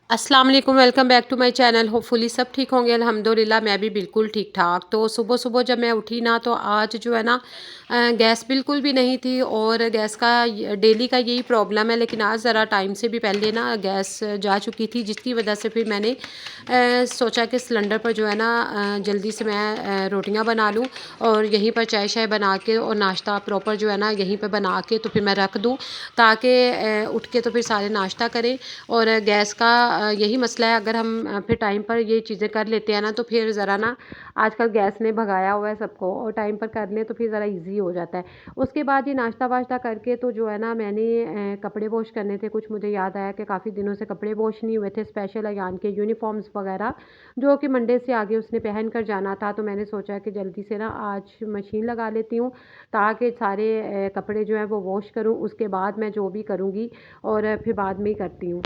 अस्सलाम वालेकुम, welcome back to my channel. Hopefully सब ठीक होंगे। अल्हम्दुलिल्लाह मैं भी बिल्कुल ठीक ठाक। तो सुबह सुबह जब मैं उठी ना तो आज जो है ना गैस बिल्कुल भी नहीं थी और गैस का डेली का यही प्रॉब्लम है। लेकिन आज ज़रा टाइम से भी पहले ना गैस जा चुकी थी, जिसकी वजह से फिर मैंने सोचा कि सिलेंडर पर जो है ना जल्दी से मैं रोटियां बना लूँ और यहीं पर चाय शाय बना के और नाश्ता प्रॉपर जो है ना यहीं पर बना के तो फिर मैं रख दूँ, ताकि उठ के तो फिर सारे नाश्ता करें। और गैस का यही मसला है, अगर हम फिर टाइम पर ये चीज़ें कर लेते हैं ना तो फिर ज़रा ना आजकल गैस ने भगाया हुआ है सबको, और टाइम पर कर लें तो फिर ज़रा इजी हो जाता है। उसके बाद ये नाश्ता वाश्ता करके तो जो है ना मैंने कपड़े वॉश करने थे कुछ। मुझे याद आया कि काफ़ी दिनों से कपड़े वॉश नहीं हुए थे, स्पेशल अयान के यूनिफॉर्म्स वगैरह जो कि मंडे से आगे उसने पहन कर जाना था। तो मैंने सोचा कि जल्दी से ना आज मशीन लगा लेती हूँ, ताकि सारे कपड़े जो हैं वो वॉश करूँ, उसके बाद मैं जो भी करूँगी और फिर बाद में ही करती हूँ।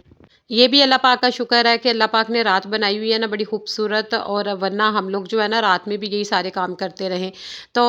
ये भी अल्लाह पाक का शुक्र है कि अल्लाह पाक ने रात बनाई हुई है ना बड़ी खूबसूरत, और वरना हम लोग जो है ना रात में भी यही सारे काम करते रहें। तो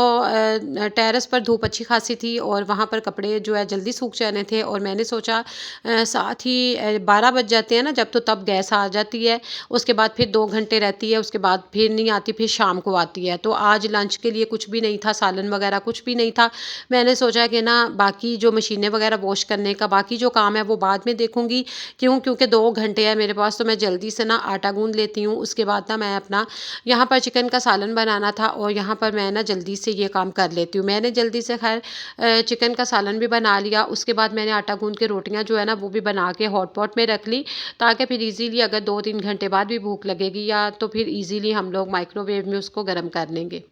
टेरेस पर धूप अच्छी खासी थी और वहाँ पर कपड़े जो है जल्दी सूख जाने थे, और मैंने सोचा साथ ही 12 बज जाते हैं ना जब, तो तब गैस आ जाती है। उसके बाद फिर 2 घंटे रहती है, उसके बाद फिर नहीं आती, फिर शाम को आती है। तो आज लंच के लिए कुछ भी नहीं था, सालन वगैरह कुछ भी नहीं था। मैंने सोचा कि ना बाकी जो मशीनें वगैरह वॉश करने का बाकी जो काम है वो बाद में देखूंगी। क्योंकि 2 घंटे है मेरे पास, तो मैं जल्दी से ना आटा गूंद लेती हूँ। उसके बाद ना मैं अपना यहाँ पर चिकन का सालन बनाना था और यहाँ पर मैं ना जल्दी से ये काम कर लेती हूँ। मैंने जल्दी से खैर चिकन का सालन भी बना लिया। उसके बाद मैंने आटा गूंद के रोटियाँ जो है ना वो भी बना के हॉट पॉट में रख ली, ताकि फिर इजीली अगर 2-3 घंटे बाद भी भूख लगेगी या तो फिर इजीली हम लोग माइक्रोवेव में उसको गर्म कर लेंगे।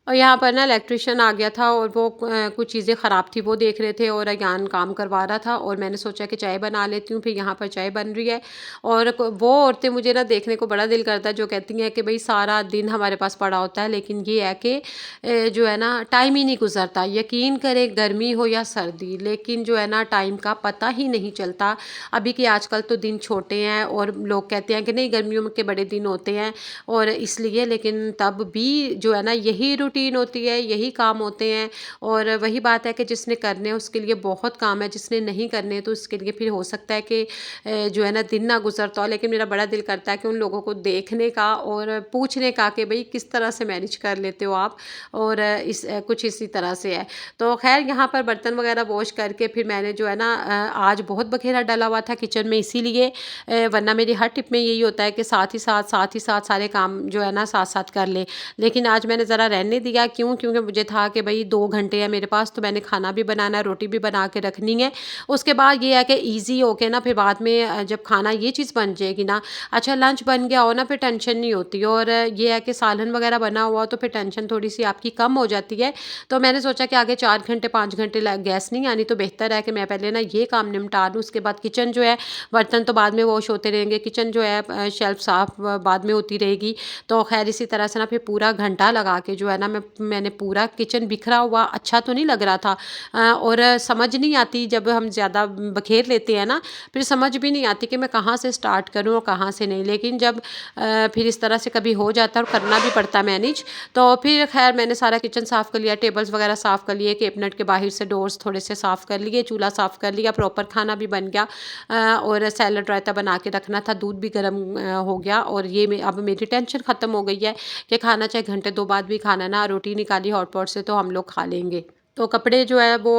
और यहाँ पर ना इलेक्ट्रिशियन आ गया था और वो कुछ चीज़ें ख़राब थी वो देख रहे थे, और अयान काम करवा रहा था, और मैंने सोचा कि चाय बना लेती हूँ। फिर यहाँ पर चाय बन रही है, और वो औरतें मुझे ना देखने को बड़ा दिल करता है जो कहती हैं कि भाई सारा दिन हमारे पास पड़ा होता है, लेकिन ये है कि जो है ना टाइम ही नहीं गुजरता। यकीन करें गर्मी हो या सर्दी, लेकिन जो है ना टाइम का पता ही नहीं चलता। अभी के आजकल तो दिन छोटे हैं और लोग कहते हैं कि नहीं गर्मियों के बड़े दिन होते हैं, और इसलिए लेकिन तब भी जो है ना यही रूटीन होती है, यही काम होते हैं। और वही बात है कि जिसने करने हैं उसके लिए बहुत काम है, जिसने नहीं करने तो उसके लिए फिर हो सकता है कि जो है ना दिन ना गुजरता हो। लेकिन मेरा बड़ा दिल करता है कि उन लोगों को देखने का और पूछने का कि भाई किस तरह से मैनेज कर लेते हो आप, और कुछ इसी तरह से है। तो खैर यहाँ पर बर्तन वगैरह वॉश करके फिर मैंने जो है ना आज बहुत बखेरा डला हुआ था किचन में, इसीलिए वरना मेरी हर टिप में यही होता है कि साथ ही साथ सारे काम जो है ना साथ साथ कर ले। लेकिन आज मैंने ज़रा रहने दिया, क्योंकि मुझे था कि भाई 2 घंटे है मेरे पास, तो मैंने खाना भी बनाना है, रोटी भी बना के रखनी है। उसके बाद ये है कि ईजी होके ना फिर बाद में जब खाना ये चीज़ बन जाएगी ना, अच्छा लंच बन गया हो ना, फिर टेंशन नहीं होती। और ये है कि सालन वगैरह बना हुआ हो तो फिर टेंशन थोड़ी सी आपकी कम हो जाती है। तो मैंने सोचा कि आगे 4 घंटे 5 घंटे गैस नहीं आनी, तो बेहतर है कि मैं पहले ना ये काम निपटा लूँ। उसके बाद किचन जो है, बर्तन तो बाद में वॉश होते रहेंगे, किचन जो है शेल्फ साफ बाद में होती रहेगी। तो खैर इसी तरह से ना फिर पूरा घंटा लगा के जो है ना मैंने पूरा किचन बिखरा हुआ अच्छा तो नहीं लग रहा था। और समझ नहीं आती जब हम ज़्यादा बखेर लेते हैं ना, फिर समझ भी नहीं आती कि मैं कहाँ से स्टार्ट करूँ और कहाँ से नहीं। लेकिन जब फिर इस तरह से कभी हो जाता है और करना भी पड़ता है मैनेज, तो फिर खैर मैंने सारा किचन साफ़ कर लिया, टेबल्स वगैरह साफ़ कर लिए, कैबिनेट के बाहर से डोर्स थोड़े से साफ़ कर लिए, चूल्हा साफ़ कर लिया, प्रॉपर खाना भी बन गया। और सैलड रायता बना के रखना था, दूध भी गर्म हो गया। और ये अब मेरी टेंशन ख़त्म हो गई है कि खाना चाहे घंटे 2 बाद भी खाना ना, रोटी निकाली हॉट पॉट से तो हम लोग खा लेंगे। तो कपड़े जो है वो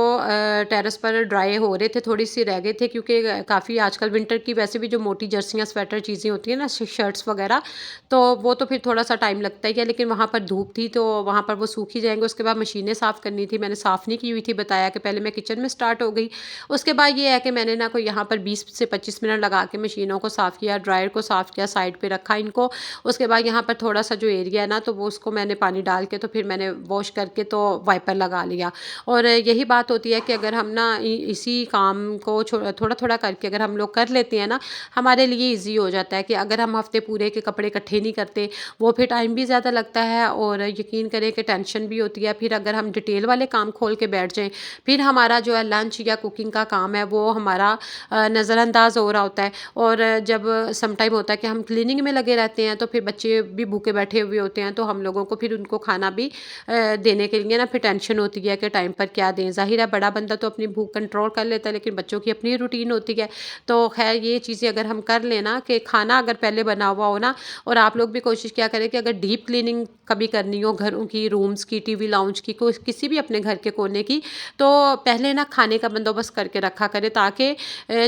टेरेस पर ड्राई हो रहे थे, थोड़ी सी रह गए थे, क्योंकि काफ़ी आजकल विंटर की वैसे भी जो मोटी जर्सियाँ स्वेटर चीज़ें होती हैं ना, शर्ट्स वगैरह, तो वो तो फिर थोड़ा सा टाइम लगता ही है। लेकिन वहाँ पर धूप थी तो वहाँ पर वो सूख ही जाएंगे। उसके बाद मशीनें साफ़ करनी थी, मैंने साफ़ नहीं की हुई थी, बताया कि पहले मैं किचन में स्टार्ट हो गई। उसके बाद ये है कि मैंने ना कोई यहाँ पर 20 से 25 मिनट लगा के मशीनों को साफ़ किया, ड्रायर को साफ़ किया, साइड पर रखा इनको। उसके बाद यहाँ पर थोड़ा सा जो एरिया है ना, तो वो उसको मैंने पानी डाल के तो फिर मैंने वॉश करके तो वाइपर लगा लिया। और यही बात होती है कि अगर हम ना इसी काम को थोड़ा थोड़ा करके अगर हम लोग कर लेते हैं ना, हमारे लिए इजी हो जाता है। कि अगर हम हफ्ते पूरे के कपड़े इकट्ठे नहीं करते, वो फिर टाइम भी ज़्यादा लगता है और यकीन करें कि टेंशन भी होती है। फिर अगर हम डिटेल वाले काम खोल के बैठ जाएं, फिर हमारा जो है लंच या कुकिंग का काम है वो हमारा नज़रअंदाज हो रहा होता है। और जब सम टाइम होता है कि हम क्लीनिंग में लगे रहते हैं, तो फिर बच्चे भी भूखे बैठे हुए होते हैं, तो हम लोगों को फिर उनको खाना भी देने के लिए ना फिर टेंशन होती है कि टाइम पर क्या दें। ज़ाहिर है बड़ा बंदा तो अपनी भूख कंट्रोल कर लेता है, लेकिन बच्चों की अपनी रूटीन होती है। तो ख़ैर ये चीज़ें अगर हम कर लें ना कि खाना अगर पहले बना हुआ हो ना, और आप लोग भी कोशिश किया करें कि अगर डीप क्लीनिंग कभी करनी हो घरों की, रूम्स की, टीवी लाउंज की, कोई किसी भी अपने घर के कोने की, तो पहले ना खाने का बंदोबस्त करके रखा करें, ताकि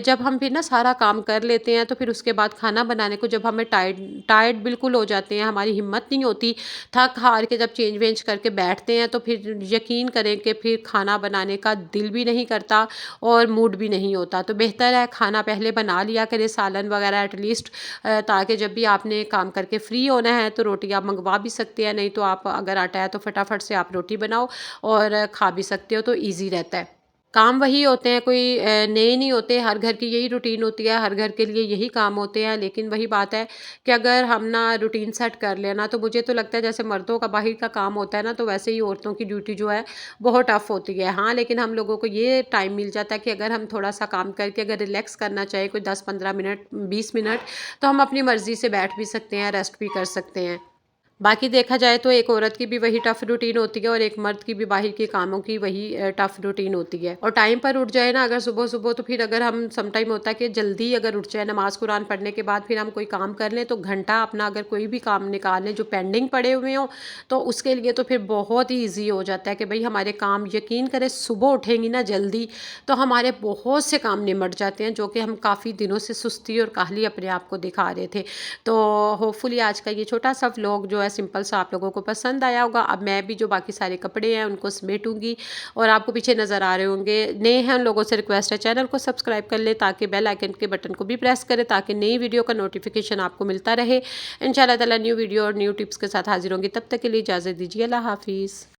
जब हम फिर ना सारा काम कर लेते हैं तो फिर उसके बाद खाना बनाने को जब हमें टायर्ड टायर्ड बिल्कुल हो जाते हैं, हमारी हिम्मत नहीं होती, थक हार के जब चेंज वेंज करके बैठते हैं तो फिर यकीन करें कि फिर खाना बनाने का दिल भी नहीं करता और मूड भी नहीं होता। तो बेहतर है खाना पहले बना लिया करें, सालन वगैरह एटलीस्ट, ताकि जब भी आपने काम करके फ्री होना है तो रोटी आप मंगवा भी सकते हैं, नहीं तो आप अगर आटा है तो फटाफट से आप रोटी बनाओ और खा भी सकते हो, तो ईज़ी रहता है। काम वही होते हैं, कोई नए नहीं होते, हर घर की यही रूटीन होती है, हर घर के लिए यही काम होते हैं। लेकिन वही बात है कि अगर हम ना रूटीन सेट कर लें ना, तो मुझे तो लगता है जैसे मर्दों का बाहर का काम होता है ना, तो वैसे ही औरतों की ड्यूटी जो है बहुत टफ़ होती है। हाँ, लेकिन हम लोगों को ये टाइम मिल जाता है कि अगर हम थोड़ा-सा काम करके अगर रिलैक्स करना चाहें, कोई 10-15 मिनट, 20 मिनट, तो हम अपनी मर्ज़ी से बैठ भी सकते हैं, रेस्ट भी कर सकते हैं। बाकी देखा जाए तो एक औरत की भी वही टफ़ रूटीन होती है और एक मर्द की भी बाहर के कामों की वही टफ़ रूटीन होती है। और टाइम पर उठ जाए ना अगर सुबह-सुबह, तो फिर अगर हम सम टाइम होता है कि जल्दी अगर उठ जाए, नमाज़ कुरान पढ़ने के बाद फिर हम कोई काम कर लें, तो घंटा अपना अगर कोई भी काम निकाल लें जो पेंडिंग पड़े हुए हों, तो उसके लिए तो फिर बहुत ही ईज़ी हो जाता है कि भई हमारे काम, यकीन करें सुबह उठेंगी ना जल्दी, तो हमारे बहुत से काम निमट जाते हैं, जो कि हम काफ़ी दिनों से सुस्ती और काहली अपने आप को दिखा रहे थे। तो होपफुली आज का ये छोटा सा व्लॉग जो है सिंपल सा आप लोगों को पसंद आया होगा। अब मैं भी जो बाकी सारे कपड़े हैं उनको समेटूंगी, और आपको पीछे नज़र आ रहे होंगे नए हैं, उन लोगों से रिक्वेस्ट है चैनल को सब्सक्राइब कर ले, ताकि बेल आइकन के बटन को भी प्रेस करें, ताकि नई वीडियो का नोटिफिकेशन आपको मिलता रहे। इंशाल्लाह ताला न्यू वीडियो और न्यू टिप्स के साथ हाजिर होंगी। तब तक के लिए इजाज़त दीजिए। अल्लाह हाफिज़।